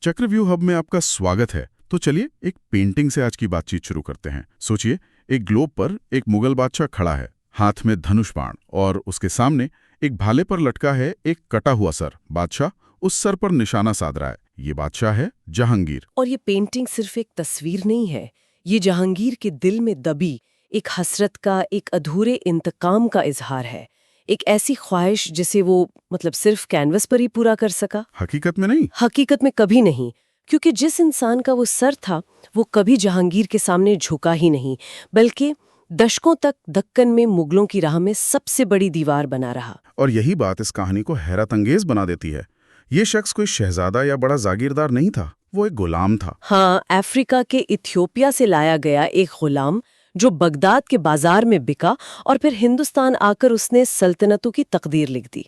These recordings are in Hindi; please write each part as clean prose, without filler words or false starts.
चक्रव्यूह हब में आपका स्वागत है। तो चलिए एक पेंटिंग से आज की बातचीत शुरू करते हैं। सोचिए, एक ग्लोब पर एक मुगल बादशाह खड़ा है, हाथ में धनुष बाण, और उसके सामने एक भाले पर लटका है एक कटा हुआ सर। बादशाह उस सर पर निशाना साध रहा है। ये बादशाह है जहांगीर। और ये पेंटिंग सिर्फ एक तस्वीर नहीं है, ये जहांगीर के दिल में दबी एक हसरत का, एक अधूरे इंतकाम का इजहार है। एक ऐसी ख्वाहिश जिसे वो सिर्फ कैनवस पर ही पूरा कर सका। हकीकत में नहीं। हकीकत में कभी नहीं, क्योंकि जिस इंसान का वो सर था वो कभी जहांगीर के सामने झुका ही नहीं, बल्कि दशकों तक दक्कन में मुगलों की राह में सबसे बड़ी दीवार बना रहा। और यही बात इस कहानी को हैरत अंगेज बना देती है। ये शख्स कोई शहजादा या बड़ा जागीरदार नहीं था, वो एक गुलाम था। हाँ, अफ्रीका के इथियोपिया से लाया गया एक गुलाम जो बगदाद के बाजार में बिका और फिर हिंदुस्तान आकर उसने सल्तनतों की तकदीर लिख दी।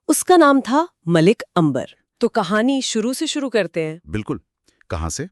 उसका नाम था मलिक अंबर। तो कहानी शुरू से शुरू करते हैं। बिल्कुल। कहाँ से?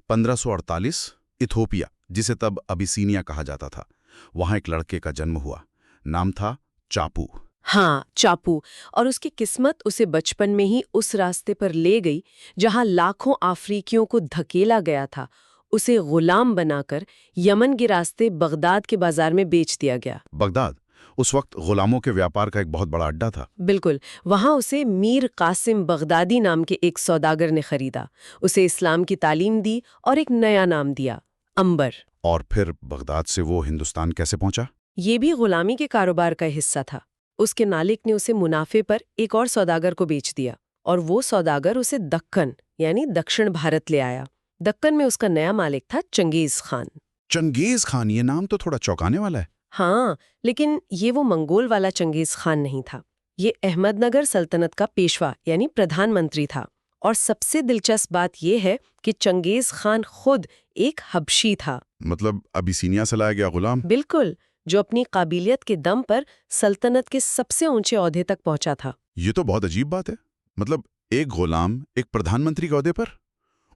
1548 इथोपिया, जिसे तब अबिसीनिया कहा जाता था, वहां एक लड़के का जन्म हुआ। नाम था चापू। हाँ, चापू। और उसकी किस्मत उसे बचपन में ही उस रास्ते पर ले गई जहां लाखों अफ्रीकियों को धकेला गया था। उसे गुलाम बनाकर यमन के रास्ते बगदाद के बाजार में बेच दिया गया। बगदाद उस वक्त गुलामों के व्यापार का एक बहुत बड़ा अड्डा था। बिल्कुल। वहां उसे मीर कासिम बगदादी नाम के एक सौदागर ने खरीदा, उसे इस्लाम की तालीम दी और एक नया नाम दिया, अंबर। और फिर बगदाद से वो हिंदुस्तान कैसे पहुंचा? ये भी गुलामी के कारोबार का हिस्सा था। उसके मालिक ने उसे मुनाफे पर एक और सौदागर को बेच दिया और वो सौदागर उसे दक्कन यानी दक्षिण भारत ले आया। दक्कन में उसका नया मालिक था चंगेज खान। चंगेज खान, ये नाम तो थोड़ा चौंकाने वाला है। हाँ, लेकिन ये वो मंगोल वाला चंगेज खान नहीं था। ये अहमदनगर सल्तनत का पेशवा यानी प्रधानमंत्री था। और सबसे दिलचस्प बात यह है कि चंगेज खान खुद एक हबशी था। मतलब अबिसीनिया से लाया गया गुलाम? बिल्कुल, जो अपनी काबिलियत के दम पर सल्तनत के सबसे ऊंचे ओहदे तक पहुंचा था। ये तो बहुत अजीब बात है। मतलब एक गुलाम एक प्रधानमंत्री के ओहदे पर?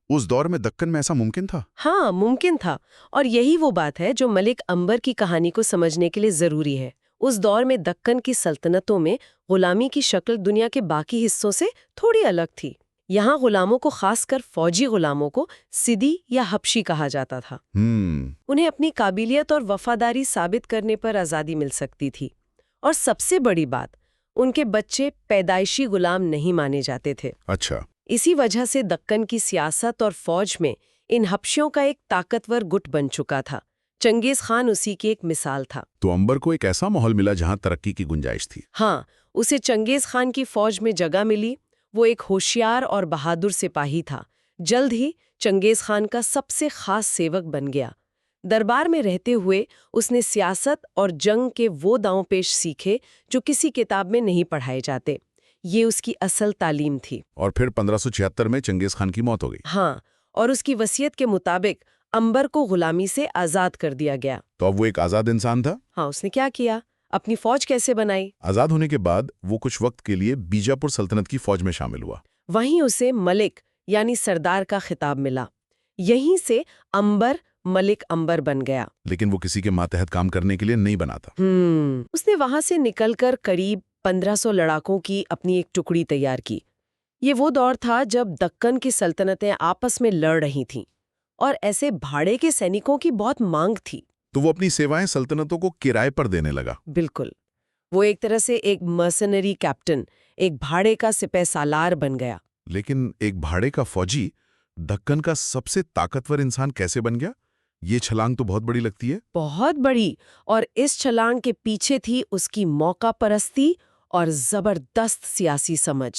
उस दौर में दक्कन में ऐसा मुमकिन था? हाँ, मुमकिन था। और यही वो बात है जो मलिक अंबर की कहानी को समझने के लिए जरूरी है। उस दौर में दक्कन की सल्तनतों में गुलामी की शक्ल दुनिया के बाकी हिस्सों से थोड़ी अलग थी। यहाँ गुलामों को, खासकर फौजी गुलामों को, सिदी या हबशी कहा जाता था। उन्हें अपनी काबिलियत और वफादारी साबित करने पर आज़ादी मिल सकती थी। और सबसे बड़ी बात, उनके बच्चे पैदाइशी गुलाम नहीं माने जाते थे। अच्छा। इसी वजह से दक्कन की सियासत और फौज में इन हबशियों का एक ताकतवर गुट बन चुका था। चंगेज खान उसी की एक मिसाल था। तो अंबर को एक ऐसा माहौल मिला जहां तरक्की की गुंजाइश थी। हाँ, उसे चंगेज खान की फौज में जगह मिली। वो एक होशियार और बहादुर सिपाही था। जल्द ही चंगेज खान का सबसे खास सेवक बन गया। दरबार में रहते हुए उसने सियासत और जंग के वो दांव पेश सीखे जो किसी किताब में नहीं पढ़ाए जाते। ये उसकी असल तालीम थी। और फिर 1576 में चंगेज खान की मौत हो गई। हाँ, और उसकी वसीयत के मुताबिक अंबर को गुलामी से आजाद कर दिया गया। तो अब वो एक आजाद इंसान था। हाँ, उसने क्या किया? अपनी फौज कैसे बनाई? आजाद होने के बाद वो कुछ वक्त के लिए बीजापुर सल्तनत की फौज में शामिल हुआ। वहीं उसे मलिक यानी सरदार का खिताब मिला। यहीं से अंबर मलिक अंबर बन गया। लेकिन वो किसी के मातहत काम करने के लिए नहीं बना था। उसने वहां से निकलकर करीब 1500 लड़ाकों की अपनी एक टुकड़ी तैयार की। ये वो दौर था जब दक्कन की सल्तनतें आपस में लड़ रही थीं और ऐसे भाड़े के सैनिकों की बहुत मांग थी। तो वो अपनी सेवाएं सल्तनतों को किराए पर देने लगा। बिल्कुल, वो एक तरह से एक मर्सनरी कैप्टन, एक भाड़े का सिपह सालार बन गया। लेकिन एक भाड़े का फौजी दक्कन का सबसे ताकतवर इंसान कैसे बन गया? ये छलांग तो बहुत बड़ी लगती है। बहुत बड़ी। और इस छलांग के पीछे थी उसकी मौका परस्ती और जबरदस्त सियासी समझ।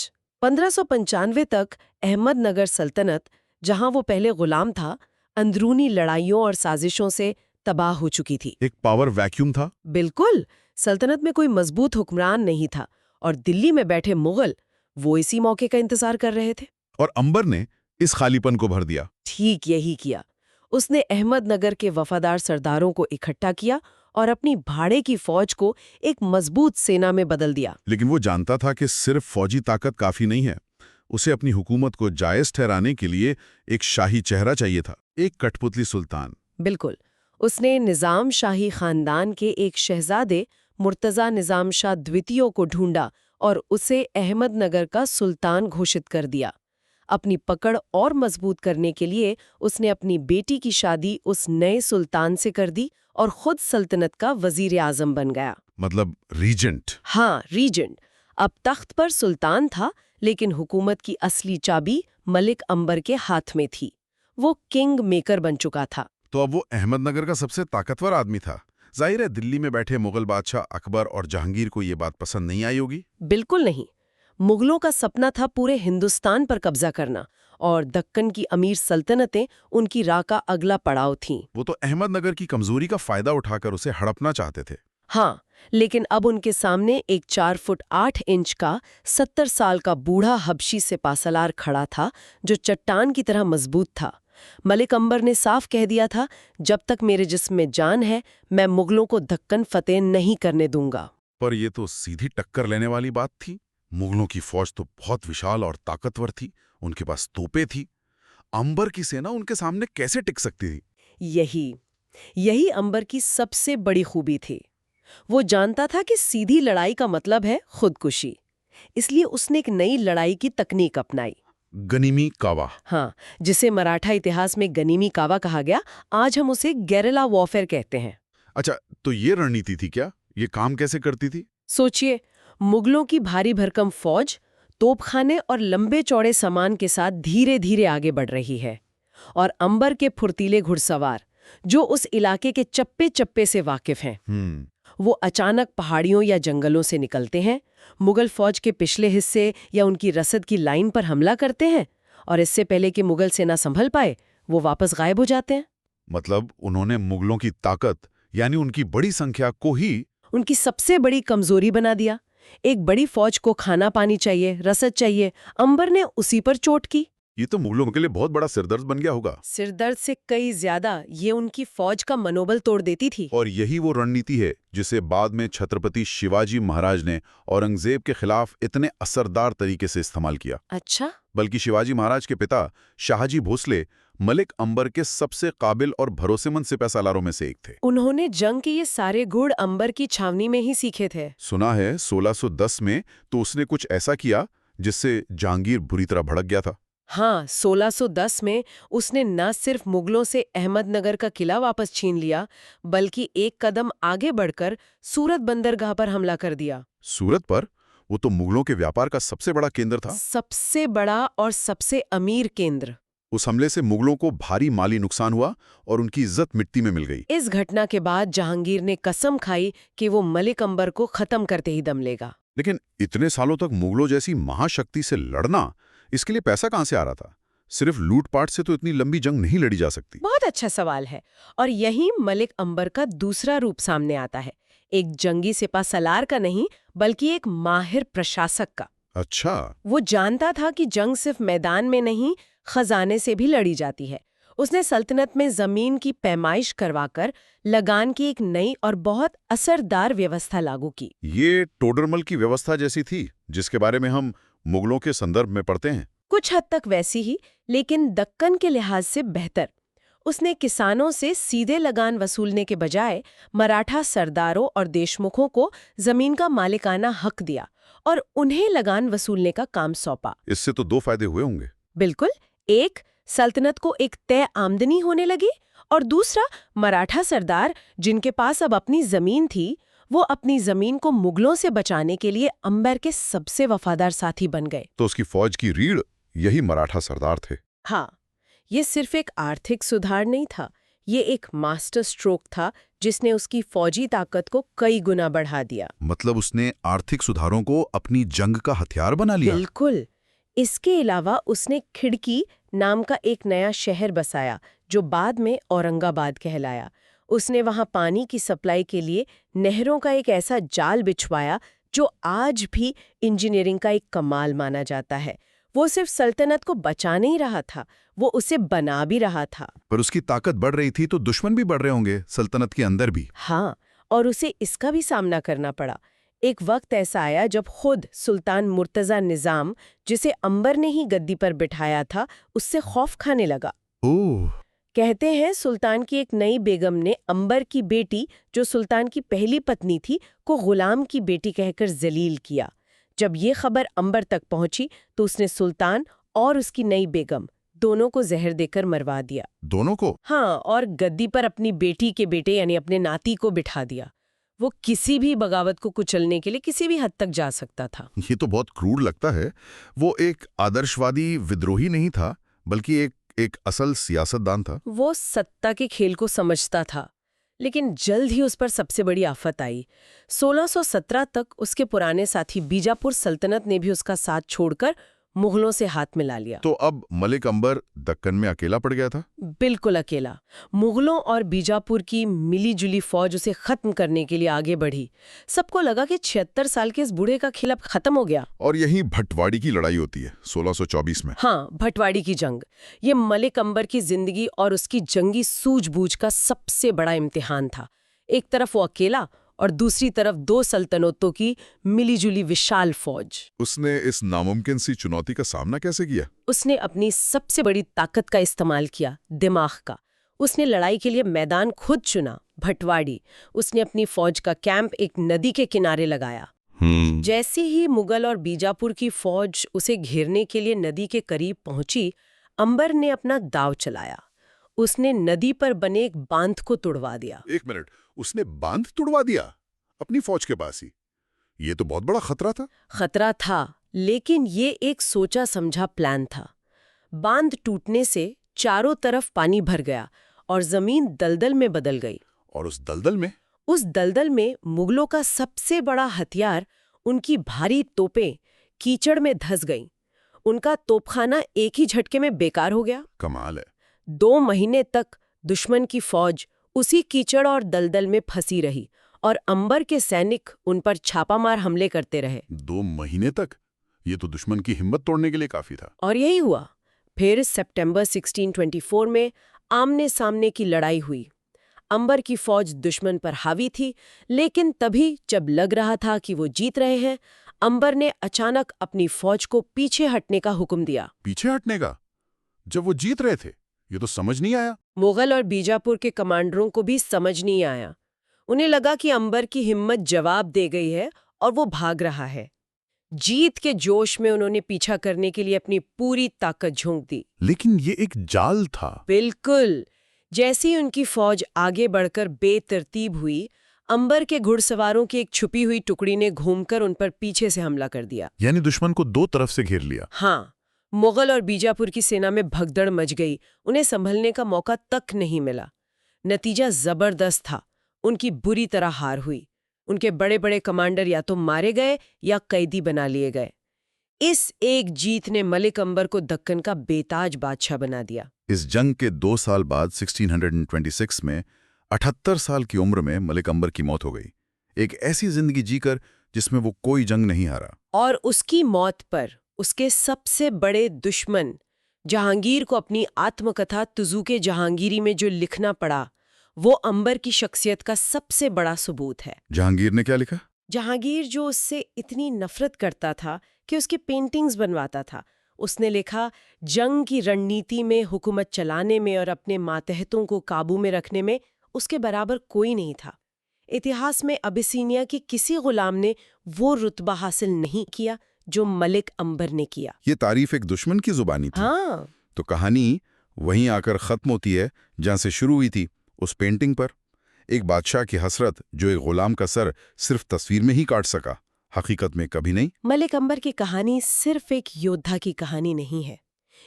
1595 तक अहमदनगर सल्तनत, जहां वो पहले गुलाम था, अंदरूनी लड़ाइयों और साजिशों से तबाह हो चुकी थी। एक पावर वैक्यूम था। बिल्कुल, सल्तनत में कोई मजबूत हुक्मरान नहीं था और दिल्ली में बैठे मुगल वो इसी मौके का इंतजार कर रहे थे। और अंबर ने इस खालीपन को भर दिया। ठीक यही किया। उसने अहमदनगर के वफादार सरदारों को इकट्ठा किया और अपनी भाड़े की फौज को एक मजबूत सेना में बदल दिया। लेकिन वो जानता था कि सिर्फ फौजी ताकत काफी नहीं है। उसे अपनी हुकूमत को जायज ठहराने के लिए एक शाही चेहरा चाहिए था, एक कठपुतली सुल्तान। बिल्कुल। उसने निजाम शाही खानदान के एक शहजादे मुर्तजा निजाम शाह द्वितीय को ढूंढा और उसे अहमदनगर का सुल्तान घोषित कर दिया। अपनी पकड़ और मजबूत करने के लिए उसने अपनी बेटी की शादी उस नए सुल्तान से कर दी और खुद सल्तनत का वजीर आजम बन गया। मतलब रीजेंट। हाँ, रीजेंट। अब तख्त पर सुल्तान था, लेकिन हुकूमत की असली चाबी मलिक अंबर के हाथ में थी। वो किंग मेकर बन चुका था। तो अब वो अहमदनगर का सबसे ताकतवर आदमी था। जाहिर है दिल्ली में बैठे मुगल बादशाह अकबर और जहांगीर को ये बात पसंद नहीं आई होगी। बिल्कुल नहीं। मुगलों का सपना था पूरे हिंदुस्तान पर कब्जा करना, और दक्कन की अमीर सल्तनतें उनकी राह का अगला पड़ाव थीं। वो तो अहमदनगर की कमजोरी का फायदा उठाकर उसे हड़पना चाहते थे। हाँ, लेकिन अब उनके सामने एक 4 फुट 8 इंच का 70 साल का बूढ़ा हबशी सिपासलार खड़ा था, जो चट्टान की तरह मजबूत था। मलिक अंबर ने साफ कह दिया था, जब तक मेरे जिस्म में जान है, मैं मुगलों को दक्कन फतेह नहीं करने दूंगा। पर ये तो सीधी टक्कर लेने वाली बात थी। मुगलों की फौज तो बहुत विशाल और ताकतवर थी, उनके पास तोपें थी। अंबर की सेना उनके सामने कैसे टिक सकती थी? यही अंबर की सबसे बड़ी खूबी थी। वो जानता था कि सीधी लड़ाई का मतलब है खुदकुशी। इसलिए उसने एक नई लड़ाई की तकनीक अपनाई। गनीमी कावा। हाँ, जिसे मराठा इतिहास में गनीमी कावा कहा गया, आज हम उसे गेरिला वॉरफेयर कहते हैं। अच्छा, तो ये रणनीति थी क्या? ये काम कैसे करती थी? सोचिए, मुगलों की भारी भरकम फौज तोपखाने और लंबे चौड़े सामान के साथ धीरे धीरे आगे बढ़ रही है, और अंबर के फुर्तीले घुड़सवार, जो उस इलाके के चप्पे चप्पे से वाकिफ हैं, वो अचानक पहाड़ियों या जंगलों से निकलते हैं, मुगल फौज के पिछले हिस्से या उनकी रसद की लाइन पर हमला करते हैं, और इससे पहले कि मुगल सेना संभल पाए, वो वापस गायब हो जाते हैं। मतलब उन्होंने मुगलों की ताकत यानी उनकी बड़ी संख्या को ही उनकी सबसे बड़ी कमजोरी बना दिया। एक बड़ी फौज को खाना पानी चाहिए, रसद चाहिए, अंबर ने उसी पर चोट की। ये तो मुगलों के लिए बहुत बड़ा सिरदर्द बन गया होगा। सिरदर्द से कई ज्यादा ये उनकी फौज का मनोबल तोड़ देती थी। और यही वो रणनीति है जिसे बाद में छत्रपति शिवाजी महाराज ने औरंगजेब के खिलाफ इतने असरदार तरीके से इस्तेमाल किया। अच्छा? बल्कि शिवाजी महाराज के पिता शाहजी भोसले मलिक अंबर के सबसे काबिल और भरोसेमंद सिपहसालारों में से एक थे। उन्होंने जंग के ये सारे गुण अंबर की छावनी में ही सीखे थे। सुना है 1610 में तो उसने कुछ ऐसा किया जिससे जहांगीर बुरी तरह भड़क गया था। हाँ, 1610 में उसने न सिर्फ मुगलों से अहमदनगर का किला वापस छीन लिया, बल्कि एक कदम आगे बढ़कर सूरत बंदरगाह पर हमला कर दिया। सूरत पर? वो तो मुगलों के व्यापार का सबसे बड़ा केंद्र था। सबसे बड़ा और सबसे अमीर केंद्र। उस हमले से मुगलों को भारी माली नुकसान हुआ और उनकी इज्जत मिट्टी में मिल गई। इस घटना के बाद जहांगीर ने कसम खाई कि वो मलिक अंबर को खत्म करते ही दम लेगा। लेकिन इतने सालों तक मुगलों जैसी महाशक्ति से लड़ना, इसके लिए पैसा कहां से आ रहा था? सिर्फ लूटपाट से तो इतनी लंबी जंग नहीं लड़ी जा सकती। बहुत अच्छा सवाल है, और यही मलिक अंबर का दूसरा रूप सामने आता है। एक जंगी सिपासलार का नहीं, बल्कि एक माहिर प्रशासक का। अच्छा। वो जानता था कि जंग सिर्फ मैदान में नहीं, खजाने से भी लड़ी जाती है। उसने सल्तनत में जमीन की पैमाइश करवाकर लगान की एक नई और बहुत असरदार व्यवस्था लागू की। ये टोडरमल की व्यवस्था जैसी थी जिसके बारे में हम मुगलों के संदर्भ में पढ़ते हैं। कुछ हद तक वैसी ही, लेकिन दक्कन के लिहाज से बेहतर। उसने किसानों से सीधे लगान वसूलने के बजाय मराठा सरदारों और देशमुखों को जमीन का मालिकाना हक दिया और उन्हें लगान वसूलने का काम सौंपा। इससे तो दो फायदे हुए होंगे। बिल्कुल। एक, सल्तनत को एक तय आमदनी होने लगी, और दूसरा, मराठा सरदार जिनके पास अब अपनी जमीन थी, वो अपनी जमीन को मुगलों से बचाने के लिए अंबर के सबसे वफादार साथी बन गए। तो उसकी फौज की रीढ़ यही मराठा सरदार थे। हाँ, ये सिर्फ एक आर्थिक सुधार नहीं था, ये एक मास्टर स्ट्रोक था जिसने उसकी फौजी ताकत को कई गुना बढ़ा दिया। मतलब उसने आर्थिक सुधारों को अपनी जंग का हथियार बना लिया। बिल्कुल। इसके अलावा उसने खिड़की नाम का एक नया शहर बसाया, जो बाद में औरंगाबाद कहलाया। उसने वहां पानी की सप्लाई के लिए नहरों का एक ऐसा जाल बिछवाया जो आज भी इंजीनियरिंग का एक कमाल माना जाता है। वो सिर्फ सल्तनत को बचा नहीं रहा था, वो उसे बना भी रहा था। पर उसकी ताकत बढ़ रही थी तो दुश्मन भी बढ़ रहे होंगे सल्तनत के अंदर भी। हाँ, और उसे इसका भी सामना करना पड़ा। एक वक्त ऐसा आया जब खुद सुल्तान मुर्तजा निजाम, जिसे अंबर ने ही गद्दी पर बिठाया था, उससे खौफ खाने लगा। ओह। कहते हैं सुल्तान की एक नई बेगम ने अंबर की बेटी, जो सुल्तान की पहली पत्नी थी, को गुलाम की बेटी कहकर जलील किया। जब ये खबर अंबर तक पहुंची तो उसने सुल्तान और उसकी नई बेगम, दोनों को जहर देकर मरवा दिया। दोनों को? हाँ, और गद्दी पर अपनी बेटी के बेटे यानी अपने नाती को बिठा दिया। वो किसी भी बगावत को कुचलने के लिए किसी भी हद तक जा सकता था। ये तो बहुत क्रूर लगता है। वो एक आदर्शवादी विद्रोही नहीं था, बल्कि एक असल सियासतदान था। वो सत्ता के खेल को समझता था, लेकिन जल्द ही उस पर सबसे बड़ी आफत आई। 1617 तक उसके पुराने साथी बीजापुर सल्तनत ने भी उसका साथ छोड़कर मुगलों से हाथ मिला लिया। तो अब मलिक अंबर दक्कन में अकेला पड़ गया था? बिल्कुल अकेला। मुगलों और बीजापुर की मिलीजुली फौज उसे खत्म करने के लिए आगे बढ़ी। सबको लगा कि 76 साल के इस बूढ़े का खेल अब खत्म हो गया। और यही भटवाड़ी की लड़ाई होती है 1624 में। हाँ, भटवाड़ी की जंग। ये मलिक अंबर की जिंदगी और उसकी जंगी सूझबूझ का सबसे बड़ा इम्तिहान था। एक तरफ वो अकेला और दूसरी तरफ दो सल्तनतों की मिलीजुली विशाल फौज। उसने इस नामुमकिन सी चुनौती का सामना कैसे किया? उसने अपनी सबसे बड़ी ताकत का इस्तेमाल किया, दिमाग का। उसने लड़ाई के लिए मैदान खुद चुना, भटवाड़ी। उसने अपनी फौज का कैंप एक नदी के किनारे लगाया। जैसे ही मुगल और बीजापुर की फौज उसे घेरने के लिए नदी के करीब पहुंची, अंबर ने अपना दांव चलाया। उसने नदी पर बने एक बांध को तुड़वा दिया। एक मिनट, उसने बांध तुड़वा दिया अपनी फौज के पास ही? ये तो बहुत बड़ा खतरा था। खतरा था, लेकिन ये एक सोचा समझा प्लान था। बांध टूटने से चारों तरफ पानी भर गया और जमीन दलदल में बदल गई। और उस दलदल में मुगलों का सबसे बड़ा हथियार, उनकी भारी तोपें, कीचड़ में धंस गईं। उनका तोपखाना एक ही झटके में बेकार हो गया। कमाल है। 2 महीने तक दुश्मन की फौज उसी कीचड़ और दलदल में फंसी रही और अंबर के सैनिक उन पर छापामार हमले करते रहे। 2 महीने तक? ये तो दुश्मन की हिम्मत तोड़ने के लिए काफी था। और यही हुआ। फिर सितंबर 1624 में आमने सामने की लड़ाई हुई। अंबर की फौज दुश्मन पर हावी थी, लेकिन तभी जब लग रहा था कि वो जीत रहे हैं, अंबर ने अचानक अपनी फौज को पीछे हटने का हुक्म दिया। पीछे हटने का? जब वो जीत रहे थे? ये तो समझ नहीं आया। मुगल और बीजापुर के कमांडरों को भी समझ नहीं आया। उन्हें लगा कि अंबर की हिम्मत जवाब दे गई है और वो भाग रहा है। जीत के जोश में उन्होंने पीछा करने के लिए अपनी पूरी ताकत झोंक दी। लेकिन ये एक जाल था। बिल्कुल। जैसे ही उनकी फौज आगे बढ़कर बेतरतीब हुई, अंबर के घुड़सवारों की एक छुपी हुई टुकड़ी ने घूमकर उन पर पीछे से हमला कर दिया। यानी दुश्मन को 2 तरफ से घेर लिया। हाँ, मुगल और बीजापुर की सेना में भगदड़ मच गई। उन्हें संभलने का मौका तक नहीं मिला। नतीजा जबरदस्त था। उनकी बुरी तरह हार हुई। उनके बड़े बड़े कमांडर या तो मारे गए या कैदी बना लिए गए। इस एक जीत ने मलिक अंबर को दक्कन का बेताज बादशाह बना दिया। इस जंग के 2 साल बाद 1626 में 78 साल की उम्र में मलिक अंबर की मौत हो गई। एक ऐसी जिंदगी जीकर जिसमें वो कोई जंग नहीं हारा। और उसकी मौत पर उसके सबसे बड़े दुश्मन जहांगीर को अपनी आत्मकथा तुज़ूके जहांगीरी में जो लिखना पड़ा, वो अंबर की शख्सियत का सबसे बड़ा सबूत है। जहांगीर ने क्या लिखा? जहांगीर जो उससे इतनी नफरत करता था कि उसके पेंटिंग्स बनवाता था, उसने लिखा, जंग की रणनीति में, हुकूमत चलाने में और अपने मातहतों को काबू में रखने में उसके बराबर कोई नहीं था। इतिहास में अबिसीनिया के किसी गुलाम ने वो रुतबा हासिल नहीं किया जो मलिक अंबर ने किया। ये तारीफ एक दुश्मन की जुबानी थी। हाँ। तो कहानी वहीं आकर खत्म होती है जहां से शुरू हुई थी, उस पेंटिंग पर। एक बादशाह की हसरत जो एक गुलाम का सर सिर्फ तस्वीर में ही काट सका, हकीकत में कभी नहीं। मलिक अंबर की कहानी सिर्फ एक योद्धा की कहानी नहीं है।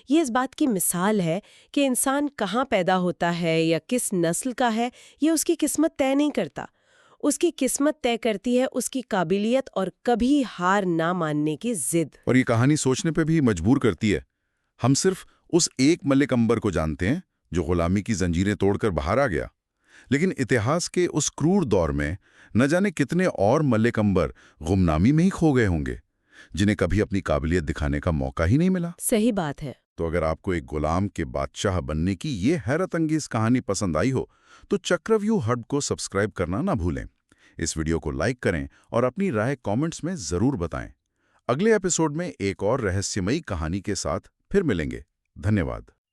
ये इस बात की मिसाल है कि इंसान कहाँ पैदा होता है या किस नस्ल का है, ये उसकी किस्मत तय नहीं करता। उसकी किस्मत तय करती है उसकी काबिलियत और कभी हार ना मानने की जिद। और ये कहानी सोचने पे भी मजबूर करती है। हम सिर्फ उस एक मलिक अंबर को जानते हैं जो गुलामी की जंजीरें तोड़कर बाहर आ गया, लेकिन इतिहास के उस क्रूर दौर में न जाने कितने और मलिक अंबर गुमनामी में ही खो गए होंगे, जिन्हें कभी अपनी काबिलियत दिखाने का मौका ही नहीं मिला। सही बात है। तो अगर आपको एक गुलाम के बादशाह बनने की ये हैरत अंगेज कहानी पसंद आई हो, तो चक्रव्यूह हब को सब्सक्राइब करना ना भूलें। इस वीडियो को लाइक करें और अपनी राय कमेंट्स में जरूर बताएं। अगले एपिसोड में एक और रहस्यमयी कहानी के साथ फिर मिलेंगे। धन्यवाद।